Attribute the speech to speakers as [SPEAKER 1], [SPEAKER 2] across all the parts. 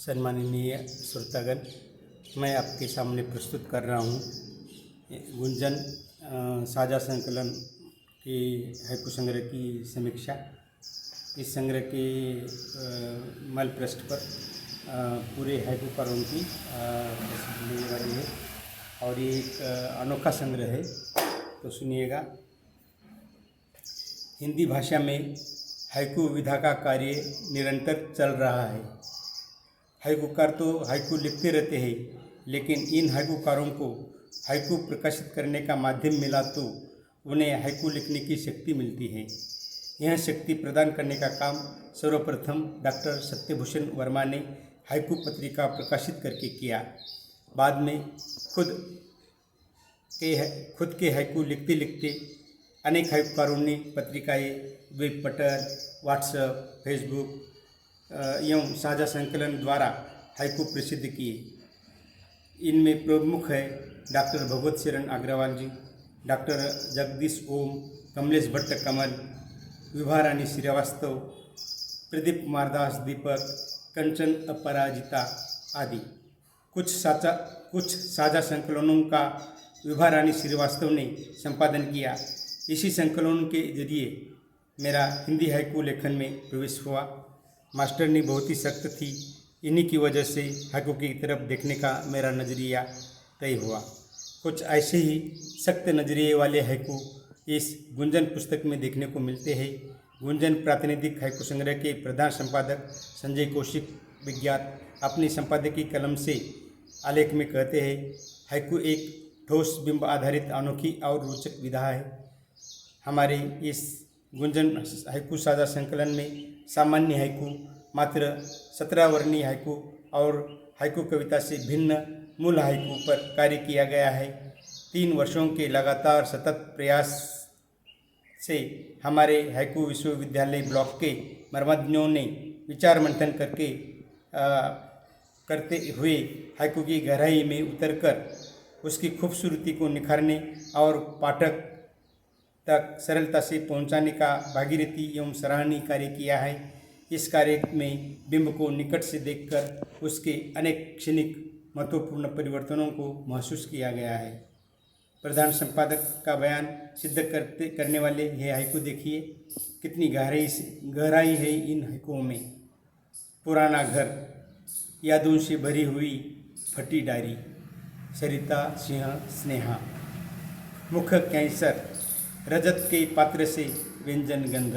[SPEAKER 1] सम्माननीय श्रोतागण, मैं आपके सामने प्रस्तुत कर रहा हूँ गुंजन साझा संकलन के हाइकू संग्रह की समीक्षा। इस संग्रह के मल पृष्ठ पर पूरे हाइकूकारों की मिलने वाली है और ये एक अनोखा संग्रह है, तो सुनिएगा। हिंदी भाषा में हाइकू विधा का कार्य निरंतर चल रहा है। हाइकूकार तो हाइकू लिखते रहते हैं, लेकिन इन हाइकूकारों को हाइकू प्रकाशित करने का माध्यम मिला तो उन्हें हाइकू लिखने की शक्ति मिलती है। यह शक्ति प्रदान करने का काम सर्वप्रथम डॉक्टर सत्यभूषण वर्मा ने हाइकू पत्रिका प्रकाशित करके किया। बाद में खुद के हाइकू लिखते लिखते अनेक हाइकूकारों ने पत्रिकाएँ, वेब पटल, व्हाट्सएप, फेसबुक एवं साझा संकलन द्वारा हाइकू प्रसिद्ध किए। इनमें प्रमुख है डॉक्टर भगवत शरण अग्रवाल जी, डॉक्टर जगदीश ओम, कमलेश भट्ट कमल, विभा रानी श्रीवास्तव, प्रदीप कुमार दास दीपक, कंचन अपराजिता आदि। कुछ साझा संकलनों का विभा रानी श्रीवास्तव ने संपादन किया। इसी संकलनों के जरिए मेरा हिंदी हाइकू लेखन में प्रवेश हुआ। मास्टरनी बहुत ही सख्त थी, इन्हीं की वजह से हाइकू की तरफ देखने का मेरा नज़रिया तय हुआ। कुछ ऐसे ही सख्त नज़रिए वाले हाइकू इस गुंजन पुस्तक में देखने को मिलते हैं। गुंजन प्रातिनिधिक हाइकू संग्रह के प्रधान संपादक संजय कौशिक विज्ञात अपनी संपादकीय कलम से आलेख में कहते हैं, हाइकू एक ठोस बिंब आधारित अनोखी और रोचक विधा है। हमारे इस गुंजन हाइकू साझा संकलन में सामान्य हाइकू, मात्र 17 वर्णीय हाइकू और हाइकू कविता से भिन्न मूल हाइकू पर कार्य किया गया है। 3 वर्षों के लगातार सतत प्रयास से हमारे हाइकू विश्वविद्यालय ब्लॉक के मर्मज्ञों ने विचार मंथन करते हुए हाइकू की गहराई में उतरकर उसकी खूबसूरती को निखारने और पाठक तक सरलता से पहुंचाने का भागीरथी एवं सराहनीय कार्य किया है। इस कार्य में बिंब को निकट से देखकर उसके अनेक क्षणिक महत्वपूर्ण परिवर्तनों को महसूस किया गया है। प्रधान संपादक का बयान सिद्ध करने वाले ये हाइकू देखिए, कितनी गहराई है इन हाइकुओं में। पुराना घर, यादों से भरी हुई फटी डायरी, सरिता सिंह स्नेहा, मुख कैंसर, रजत के पात्र से व्यंजन गंध,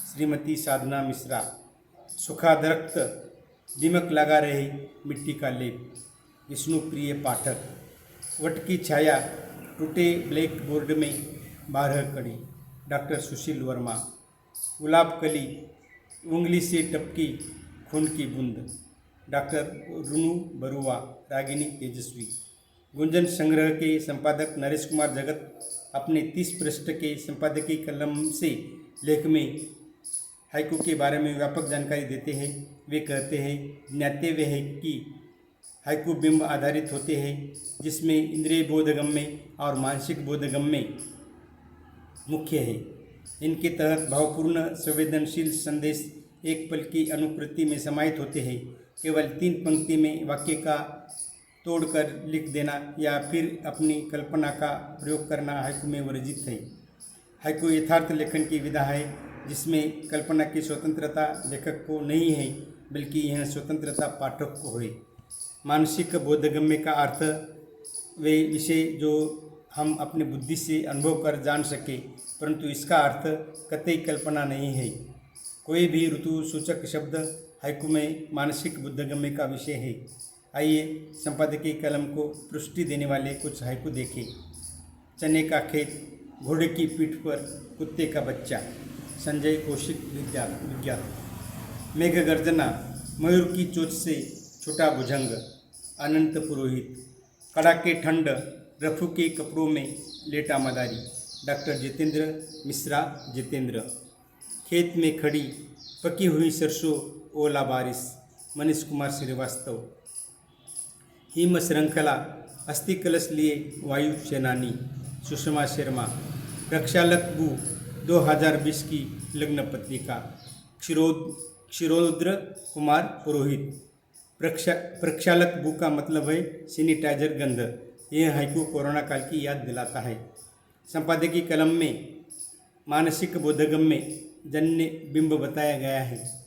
[SPEAKER 1] श्रीमती साधना मिश्रा, सुखा दरख्त, दिमक लगा रहे मिट्टी का लेप, विष्णु प्रिय पाठक, वट की छाया, टूटे ब्लैक बोर्ड में 12 कड़ी, डॉक्टर सुशील वर्मा, गुलाब कली, उंगली से टपकी खून की बूंद, डॉक्टर रुनु बरुआ, रागिनी तेजस्वी। गुंजन संग्रह के संपादक नरेश कुमार जगत अपने 30 पृष्ठ के संपादकीय कलम से लेख में हाइकू के बारे में व्यापक जानकारी देते हैं। वे कहते हैं, ज्ञातव्य है कि हाइकू बिंब आधारित होते हैं, जिसमें इंद्रिय बोधगम्य और मानसिक बोधगम्य मुख्य है। इनके तहत भावपूर्ण संवेदनशील संदेश एक पल की अनुकृति में समाहित होते हैं। केवल 3 पंक्ति में वाक्य का तोड़कर लिख देना या फिर अपनी कल्पना का प्रयोग करना हाइकू में वर्जित है। हाइकू यथार्थ लेखन की विधा है, जिसमें कल्पना की स्वतंत्रता लेखक को नहीं है, बल्कि यह स्वतंत्रता पाठक को है। मानसिक बोधगम्य का अर्थ वे विषय जो हम अपने बुद्धि से अनुभव कर जान सके, परंतु इसका अर्थ कतई कल्पना नहीं है। कोई भी ऋतु सूचक शब्द हाइकू में मानसिक बोधगम्य का विषय है। आइए संपादकीय कलम को पुष्टि देने वाले कुछ हाइकू देखें। चने का खेत, घोड़े की पीठ पर कुत्ते का बच्चा, संजय कौशिक विज्ञात। मेघ गर्जना, मयूर की चोंच से छोटा भुजंग, अनंत पुरोहित। कड़ाके ठंड, रफू के कपड़ों में लेटा मदारी, डॉक्टर जितेंद्र मिश्रा जितेंद्र। खेत में खड़ी पकी हुई सरसों, ओला बारिश, मनीष कुमार श्रीवास्तव। हिम श्रृंखला, अस्थि कलश लिए वायु सेनानी, सुषमा शर्मा। प्रक्षालक बू, 2020 की लग्न पत्रिका, क्षीरोद्र कुमार पुरोहित। प्रक्षालक बू का मतलब है सैनिटाइजर गंध। यह हाइकू कोरोना काल की याद दिलाता है। संपादकीय कलम में मानसिक बोधगम्य जन्य बिंब बताया गया है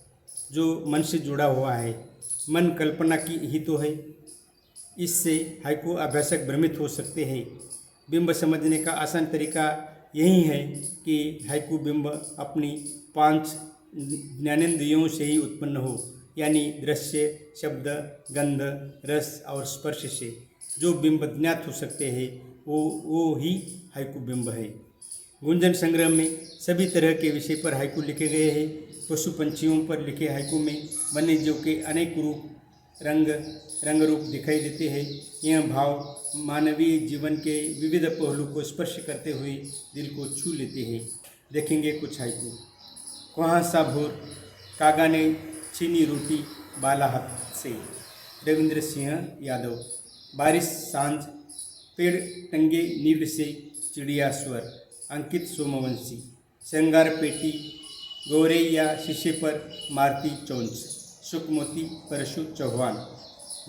[SPEAKER 1] जो मन से जुड़ा हुआ है। मन कल्पना की ही तो है। इससे हाइकू अभ्यासक भ्रमित हो सकते हैं। बिंब समझने का आसान तरीका यही है कि हाइकू बिंब अपनी 5 ज्ञानेंद्रियों से ही उत्पन्न हो, यानी दृश्य, शब्द, गंध, रस और स्पर्श से। जो बिंब ज्ञात हो सकते हैं वो ही हाइकू बिंब है। गुंजन संग्रह में सभी तरह के विषय पर हाइकू लिखे गए हैं। पशु पंछियों पर लिखे हाइकू में वन्य जीव के अनेक रूप, रंग रूप दिखाई देते हैं। यह भाव मानवीय जीवन के विविध पहलू को स्पर्श करते हुए दिल को छू लेते हैं। देखेंगे कुछ हाइकू। कुहासा भोर, कागा ने छीनी रोटी बाला हाथ से, रविंद्र सिंह यादव। बारिश सांझ, पेड़ टंगे नील से, चिड़िया स्वर, अंकित सोमवंशी। श्रृंगार पेटी, गौरैया शीशे पर मारती चौंच, सुखमोती परशु चौहान।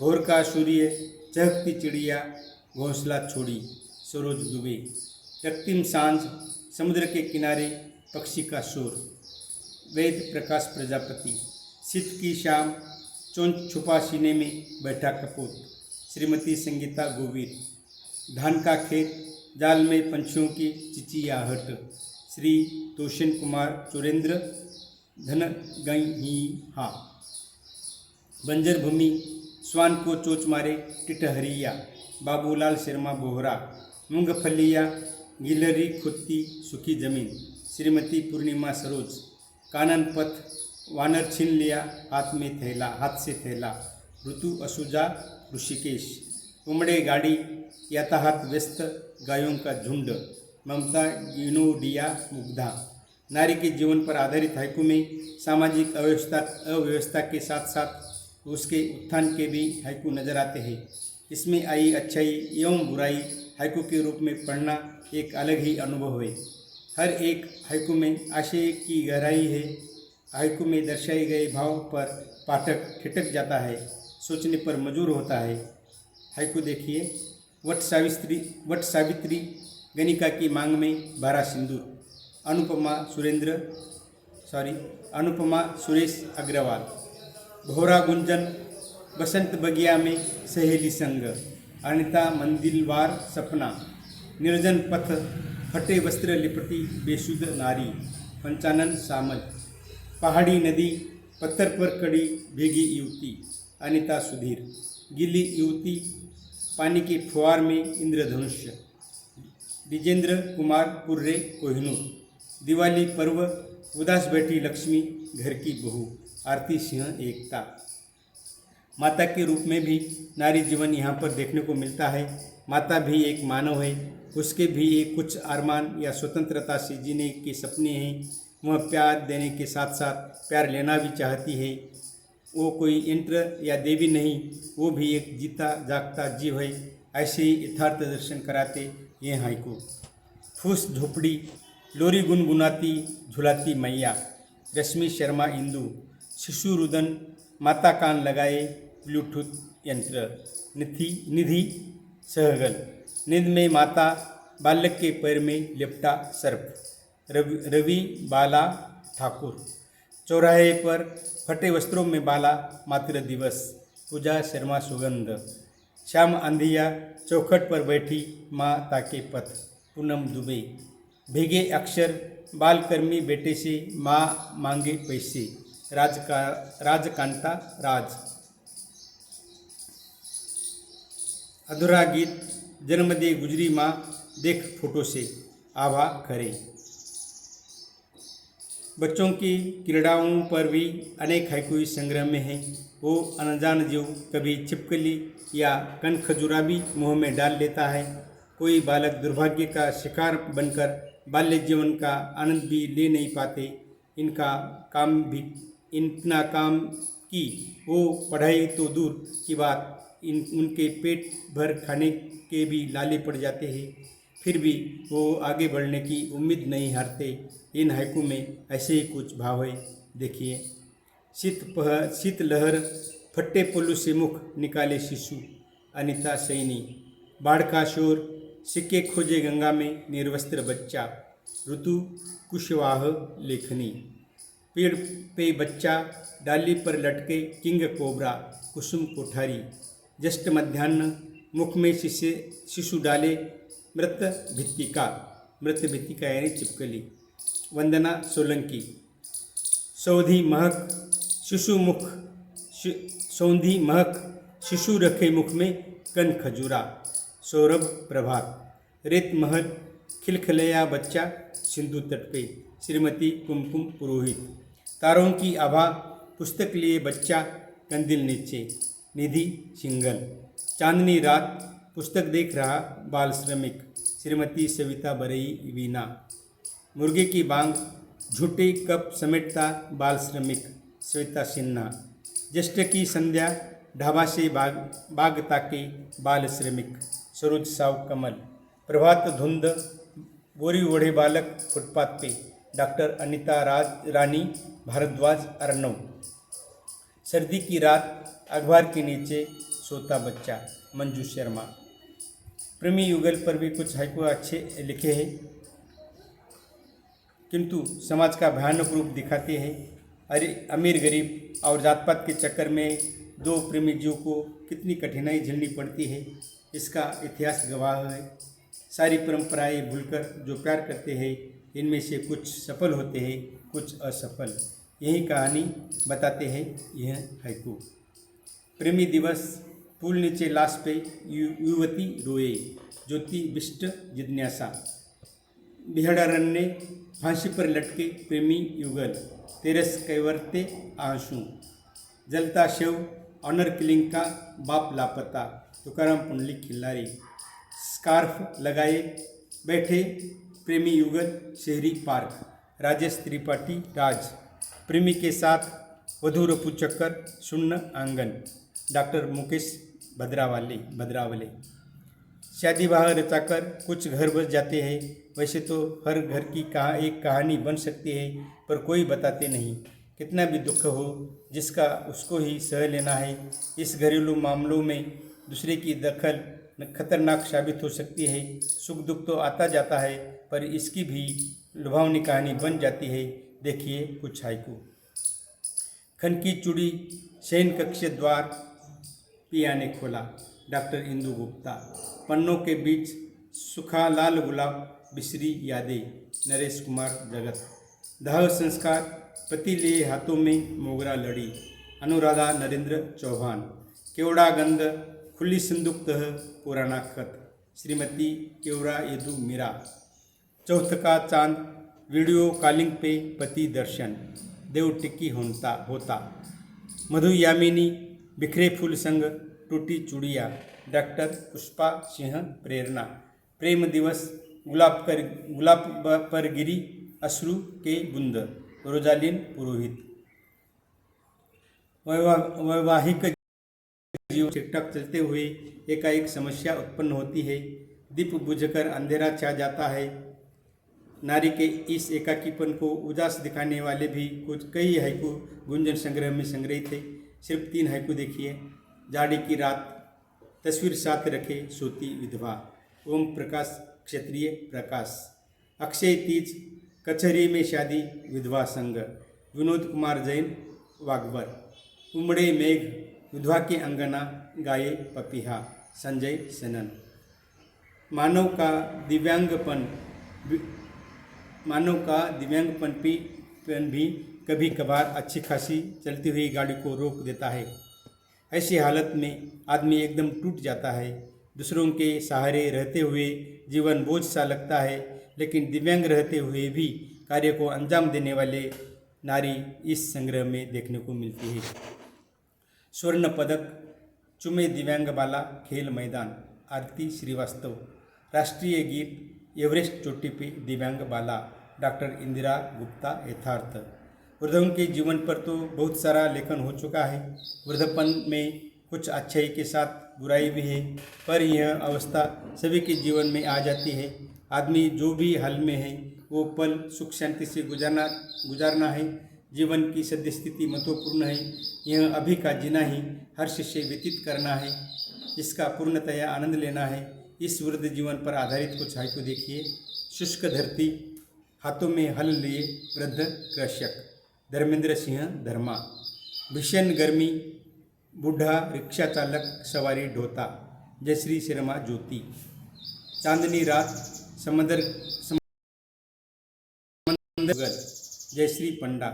[SPEAKER 1] भोर का सूर्य, चहकती चिड़िया, घोंसला छोड़ी, सरोज दुबे। रक्तिम सांझ, समुद्र के किनारे पक्षी का शोर, वेद प्रकाश प्रजापति। शीत की शाम, चोंच छुपा सीने में बैठा कपूत, श्रीमती संगीता गोवीर। धान का खेत, जाल में पंछियों की चिचियाहट, श्री तोषण कुमार चुरेंद्र धनगहिहा। बंजर भूमि, स्वान को चोच मारे टिटहरिया, बाबूलाल शर्मा बोहरा। मूंगफलिया, गिलहरी खुदती सूखी जमीन, श्रीमती पूर्णिमा सरोज। कानन पथ, वानर छीन लिया हाथ से थैला, ऋतु असुजा ऋषिकेश। उमड़े गाड़ी, यातायात व्यस्त, गायों का झुंड, ममता गिनोडिया मुग्धा। नारी के जीवन पर आधारित हाइकू में सामाजिक अव्यवस्था के साथ साथ उसके उत्थान के भी हाइकू नजर आते हैं। इसमें आई अच्छाई एवं बुराई हाइकू के रूप में पढ़ना एक अलग ही अनुभव है। हर एक हाइकू में आशय की गहराई है। हाइकू में दर्शाए गए भाव पर पाठक ठिठक जाता है, सोचने पर मजबूर होता है। हाइकू देखिए। वट सावित्री, गणिका की मांग में भरा सिंदूर, अनुपमा सुरेश अग्रवाल। भोरा गुंजन, बसंत बगिया में सहेली संग, अनिता मंदिलवार सपना। निर्जन पथ, फटे वस्त्र लिपटी बेसुध नारी, पंचानन सामल। पहाड़ी नदी, पत्थर पर कड़ी भीगी युवती, अनिता सुधीर। गीली युवती, पानी के फुहार में इंद्रधनुष, विजेंद्र कुमार पुर्रे कोहिनूर। दिवाली पर्व, उदास बैठी लक्ष्मी, घर की बहू, आरती सिंह एकता। माता के रूप में भी नारी जीवन यहाँ पर देखने को मिलता है। माता भी एक मानव है, उसके भी एक कुछ अरमान या स्वतंत्रता से जीने के सपने हैं। वह प्यार देने के साथ साथ प्यार लेना भी चाहती है। वो कोई यंत्र या देवी नहीं, वो भी एक जीता जागता जीव है। ऐसे ही यथार्थ दर्शन कराते ये हाइकू। फूस झोपड़ी, लोरी गुनगुनाती झुलाती मैया, रश्मि शर्मा इंदु। शिशु रुदन, माता कान लगाए ब्लूटूथ यंत्र, निधि सहगल। नींद में माता, बालक के पैर में लिपटा सर्प, रवि बाला ठाकुर। चौराहे पर फटे वस्त्रों में बाला, मातृ दिवस, पूजा शर्मा सुगंध। श्याम आंधिया, चौखट पर बैठी माँ ताके पथ, पूनम दुबे। भीगे अक्षर, बालकर्मी बेटे से माँ मांगे पैसे, राजकांता राज। अधूरा गीत, जन्म दे गुजरी माँ, देख फोटो से, आभा खरे। बच्चों की क्रीड़ाओं पर भी अनेक हाइकू इस संग्रह में हैं। वो अनजान जीव कभी छिपकली या कन खजुरा भी मुँह में डाल लेता है। कोई बालक दुर्भाग्य का शिकार बनकर बाल्य जीवन का आनंद भी ले नहीं पाते। इतना काम कि वो पढ़ाई तो दूर की बात, उनके पेट भर खाने के भी लाले पड़ जाते हैं। फिर भी वो आगे बढ़ने की उम्मीद नहीं हारते। इन हाइकू में ऐसे ही कुछ भाव है, देखिए। शीत लहर, फट्टे पुल्लू से मुख निकाले शिशु अनिता सैनी। बाढ़ का शोर, सिक्के खोजे गंगा में निर्वस्त्र बच्चा ऋतु कुशवाह लेखनी। पेड़ पे बच्चा, डाली पर लटके किंग कोबरा कुसुम कोठारी। जस्ट मध्याह्न, मुख में शिशु डाले मृत भित्तिका यानी चिपकली। वंदना सोलंकी। सौंधी महक शिशु रखे मुख में कन खजूरा। सौरभ प्रभात। रेत महल, खिलखिलाया बच्चा सिंधु तट पे श्रीमती कुमकुम पुरोहित। तारों की आभा, पुस्तक लिए बच्चा कंदिल नीचे निधि सिंगल। चांदनी रात, पुस्तक देख रहा बाल श्रमिक श्रीमती सविता बरई वीना। मुर्गे की बांग, झूठे कप समेटता बाल श्रमिक श्वेता सिन्हा। ज्येष्ठ की संध्या, ढाबा से बाग ताके बाल श्रमिक सरोज साव कमल। प्रभात धुंध, बोरी ओढ़े बालक फुटपाथ पे डॉक्टर अनिता रानी भारद्वाज अर्नव। सर्दी की रात, अखबार के नीचे सोता बच्चा मंजू शर्मा। प्रेमी युगल पर भी कुछ हाइकू अच्छे लिखे हैं, किंतु समाज का भयानक रूप दिखाते हैं। अरे अमीर गरीब और जात पात के चक्कर में दो प्रेमी जीव को कितनी कठिनाई झेलनी पड़ती है, इसका इतिहास गवाह है। सारी परंपराएं भूलकर जो प्यार करते हैं, इनमें से कुछ सफल होते हैं, कुछ असफल। यही कहानी बताते हैं यह हाइकू। प्रेमी दिवस, पुल नीचे लाश पे युवती रोए ज्योति बिष्ट जिज्ञासा। बिहड़ारण्य, फांसी पर लटके प्रेमी युगल तेरस कैवर्ते आंसू। जलता शव, ऑनर किलिंग का बाप लापता तुकाराम पुंडलिक खिल्लारी। स्कार्फ लगाए बैठे प्रेमी युगल शहरी पार्क राजेश त्रिपाठी राज। प्रेमी के साथ वधू रफू चक्कर शून्य आंगन डॉक्टर मुकेश भद्रावले। शादी ब्याह रचाकर कुछ घर बस जाते हैं। वैसे तो हर घर की एक कहानी बन सकती है, पर कोई बताते नहीं। कितना भी दुख हो, जिसका उसको ही सह लेना है। इस घरेलू मामलों में दूसरे की दखल खतरनाक साबित हो सकती है। सुख दुख तो आता जाता है, पर इसकी भी लुभावनी कहानी बन जाती है। देखिए कुछ हाइकू। खन की चूड़ी, शयन कक्ष द्वार पिया ने खोला डॉक्टर इंदु गुप्ता। पन्नों के बीच सूखा लाल गुलाब, बिसरी यादें नरेश कुमार जगत। दाह संस्कार, पति लिए हाथों में मोगरा लड़ी अनुराधा नरेंद्र चौहान। केवड़ा गंध, खुली संदूक तह पुराना खत श्रीमती केवड़ा येदू मीरा। चौथ का चांद, वीडियो कॉलिंग पे पति दर्शन देव टिक्की होता। मधु यामिनी, बिखरे फूल संग टूटी चूड़िया डॉक्टर पुष्पा सिंह प्रेरणा। प्रेम दिवस, गुलाब पर गिरी अश्रु के बूंद रोजालिन पुरोहित। वैवाहिक जीवन टिकटॉक चलते हुए एकाएक समस्या उत्पन्न होती है। दीप बुझकर अंधेरा छा जाता है। नारी के इस एकाकीपन को उदास दिखाने वाले भी कई हाइकू गुंजन संग्रह में संग्रहित थे। सिर्फ 3 हाइकू देखिए। जाड़ी की रात, तस्वीर साथ रखे सोती विधवा ओम प्रकाश क्षत्रिय प्रकाश। अक्षय तीज, कचहरी में शादी विधवा संघ विनोद कुमार जैन वागवर। उमड़े मेघ, विधवा के अंगना गाये पपीहा संजय सनन। मानव का दिव्यांगपन भी कभी कभार अच्छी खासी चलती हुई गाड़ी को रोक देता है। ऐसी हालत में आदमी एकदम टूट जाता है। दूसरों के सहारे रहते हुए जीवन बोझ सा लगता है, लेकिन दिव्यांग रहते हुए भी कार्य को अंजाम देने वाले नारी इस संग्रह में देखने को मिलती है। स्वर्ण पदक, चुमे दिव्यांग बाला खेल मैदान आरती श्रीवास्तव। राष्ट्रीय गीत, एवरेस्ट चोटी पे दिव्यांग बाला डॉक्टर इंदिरा गुप्ता यथार्थ। वृद्धों के जीवन पर तो बहुत सारा लेखन हो चुका है। वृद्धपन में कुछ अच्छाई के साथ बुराई भी है, पर यह अवस्था सभी के जीवन में आ जाती है। आदमी जो भी हाल में है, वो पल सुख शांति से गुजारना है। जीवन की सद्यस्थिति महत्वपूर्ण है। यह अभी का जीना ही हर्ष से व्यतीत करना है, इसका पूर्णतया आनंद लेना है। इस वृद्ध जीवन पर आधारित कुछ हाइकू देखिए। शुष्क धरती, हाथों में हल लिए वृद्ध कृषक। धर्मेंद्र सिंह धर्मा। भीषण गर्मी, बूढ़ा रिक्शा चालक सवारी ढोता। जयश्री शर्मा ज्योति। चांदनी रात, समंदर जयश्री पंडा।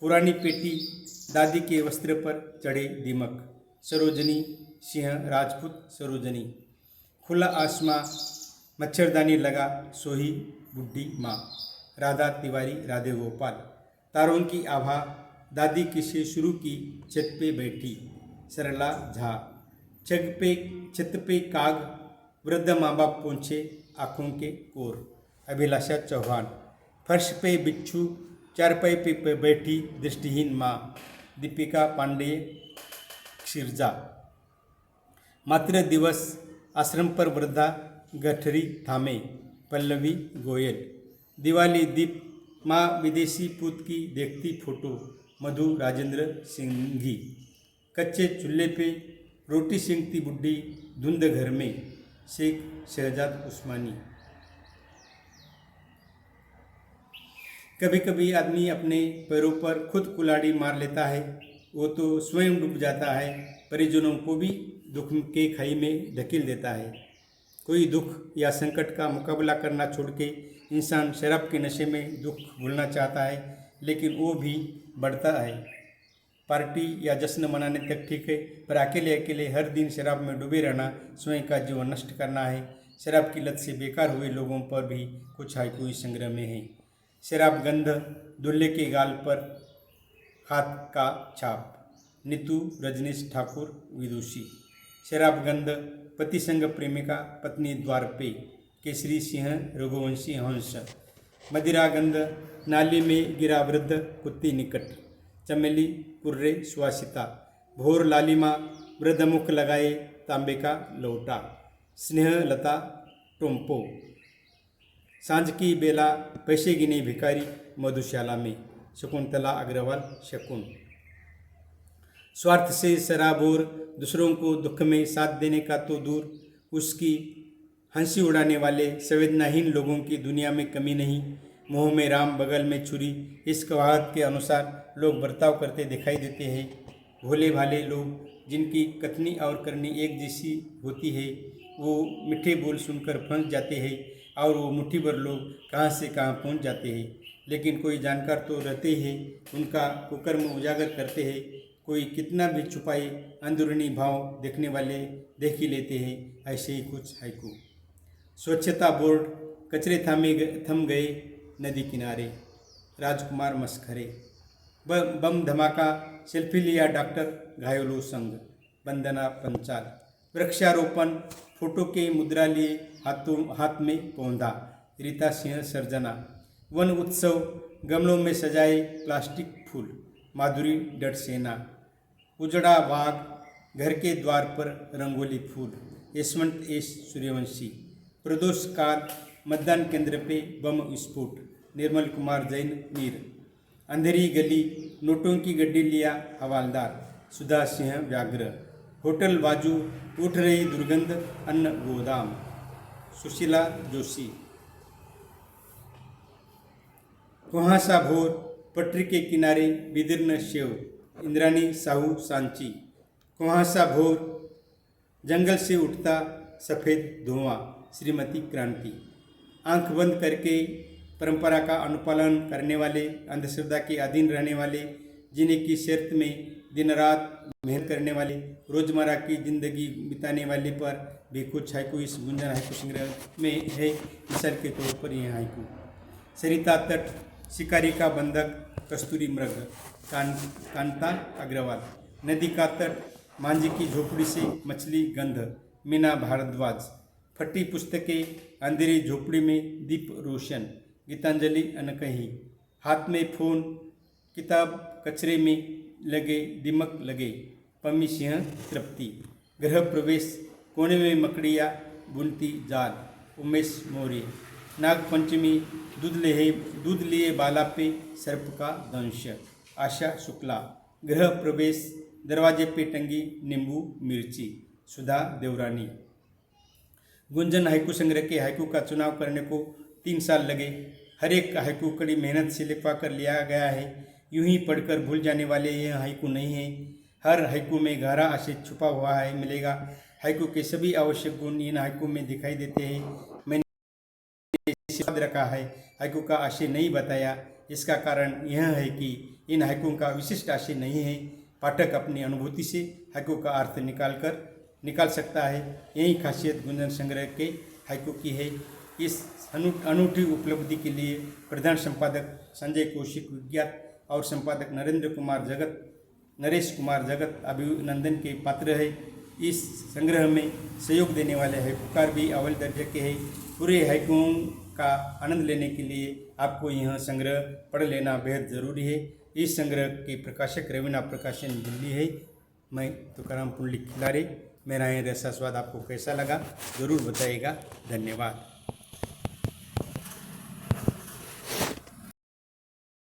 [SPEAKER 1] पुरानी पेटी, दादी के वस्त्र पर चढ़े दीमक। सरोजनी सिंह राजपूत सरोजनी। खुला आसमां, मच्छरदानी लगा सोही बुढ़ी माँ। राधा तिवारी राधे गोपाल। तारों की आभा, दादी किसे शुरू की छत पे बैठी। सरला झा। छत पे काग, वृद्ध माँ बाप पहुँचे आँखों के कोर। अभिलाषा चौहान। फर्श पे बिच्छू, चारपाई पे बैठी दृष्टिहीन माँ। दीपिका पांडे क्षीरजा। मातृ दिवस, आश्रम पर वृद्धा गठरी थामे। पल्लवी गोयल। दिवाली दीप, माँ विदेशी पूत की देखती फोटो। मधु राजेंद्र सिंघी। कच्चे चूल्हे पे रोटी सेंकती बुढ़ी धुंध घर में। शेख शहजाद उस्मानी। कभी कभी आदमी अपने पैरों पर खुद कुल्हाड़ी मार लेता है, वो तो स्वयं डूब जाता है, परिजनों को भी दुख के खाई में धकेल देता है। कोई दुख या संकट का मुकाबला करना छोड़ के इंसान शराब के नशे में दुख भूलना चाहता है, लेकिन वो भी बढ़ता है। पार्टी या जश्न मनाने तक ठीक है, पर अकेले अकेले हर दिन शराब में डूबे रहना स्वयं का जीवन नष्ट करना है। शराब की लत से बेकार हुए लोगों पर भी कुछ हाइकू इस संग्रह में है। शराब गंध, दूल्हे के गाल पर हाथ का छाप। नीतू रजनीश ठाकुर विदुषी। शराब गंध, पति संग प्रेमिका पत्नी द्वार पे। केसरी सिंह रघुवंशी हंस। मदिरा गंध, नाली में गिरा वृद्ध कुत्ती निकट। चमेली कुर्रे सुवासिता। भोर लालिमा, वृद्ध मुख लगाए तांबे का लौटा। स्नेहलता टोम्पो। सांझ की बेला, पैसे गिने भिखारी मधुशाला में। शकुंतला अग्रवाल शकुन। स्वार्थ से सराबोर, दूसरों को दुख में साथ देने का तो दूर, उसकी हंसी उड़ाने वाले संवेदनाहीन लोगों की दुनिया में कमी नहीं। मुँह में राम बगल में छुरी, इस कहावत के अनुसार लोग बर्ताव करते दिखाई देते हैं। भोले भाले लोग जिनकी कथनी और करनी एक जैसी होती है, वो मीठे बोल सुनकर फंस जाते हैं, और वो मुट्ठी भर लोग कहाँ से कहाँ पहुँच जाते हैं। लेकिन कोई जानकार तो रहते ही हैं, उनका कुकर्म उजागर करते हैं। कोई कितना भी छुपाए, अंदरूनी भाव देखने वाले देख ही लेते हैं। ऐसे ही कुछ हाइकू। स्वच्छता बोर्ड, कचरे थम गए नदी किनारे। राजकुमार मस्खरे। बम धमाका, सेल्फी लिया डॉक्टर घायलों संग। वंदना पंचाल। वृक्षारोपण, फोटो के मुद्रा लिए हाथ में पौधा। रीता सिंह सर्जना। वन उत्सव, गमलों में सजाए प्लास्टिक फूल। माधुरी डटसेना। उजड़ा बाग, घर के द्वार पर रंगोली फूल। यशवंत एस सूर्यवंशी। प्रदोष काल, मतदान केंद्र पे बम विस्फोट। निर्मल कुमार जैन मीर। अंधेरी गली, नोटों की गड्डी लिया हवालदार। सुधा सिंह व्याघ्र। होटल बाजू, उठ रही दुर्गंध अन्न गोदाम। सुशीला जोशी। कुहासा भोर, पटरी के किनारे विदीर्ण शेव। इंद्रानी साहू सांची। कुहासा भोर, जंगल से उठता सफ़ेद धुआं। श्रीमती क्रांति। आंख बंद करके परंपरा का अनुपालन करने वाले, अंधश्रद्धा के अधीन रहने वाले, जीने की शर्त में दिन रात मेहनत करने वाले, रोजमर्रा की जिंदगी बिताने वाले पर भी कुछ हाइकू इस गुंजन हाइकू संग्रह में है। मिसाल के तौर पर यह हाइकू। सरिता तट, शिकारी का बंधक, कस्तूरी मृग। कांता अग्रवाल। नदी का तट, मांझी की झोपड़ी से मछली गंध। मीना भारद्वाज। फटी पुस्तकें, अंधेरी झोपड़ी में दीप रोशन। गीतांजलि अनकही। हाथ में फोन, किताब कचरे में लगे दीमक लगे। पम्मी सिंह तृप्ति। गृह प्रवेश, कोने में मकड़िया बुनती जाल। उमेश मौर्य। नाग पंचमी, दूध लिए बाला पे सर्प का दंश। आशा शुक्ला। गृह प्रवेश, दरवाजे पे टंगी नींबू मिर्ची, सुधा देवरानी। गुंजन हाइकू संग्रह के हाइकू का चुनाव करने को 3 साल लगे। हर एक हाइकू कड़ी मेहनत से लिखवा कर लिया गया है। यूं ही पढ़कर भूल जाने वाले यह हाइकू नहीं है। हर हाइकू में गहरा आशय छुपा हुआ है मिलेगा। हाइकू के सभी आवश्यक गुण इन हाइकू में दिखाई देते हैं। मैंने याद रखा है, हाइकू का आशय नहीं बताया। इसका कारण यह है कि इन हाइकू का विशिष्ट आशय नहीं है। पाठक अपनी अनुभूति से हाइकू का अर्थ निकाल सकता है। यही खासियत गुंजन संग्रह के हाइकू की है। इस अनूठी उपलब्धि के लिए प्रधान संपादक संजय कौशिक विज्ञात और संपादक नरेश कुमार जगत अभिनंदन के पात्र है। इस संग्रह में सहयोग देने वाले हाइकूकार भी अव्वल दर्जे के हैं। पूरे हाइकूओं का आनंद लेने के लिए आपको यह संग्रह पढ़ लेना बेहद ज़रूरी है। इस संग्रह के प्रकाशक रवीना प्रकाशन दिल्ली है। मैं तुकाराम पुंडलिक खिलारे। मेरा यह रसास्वाद आपको कैसा लगा ज़रूर बताइएगा। धन्यवाद।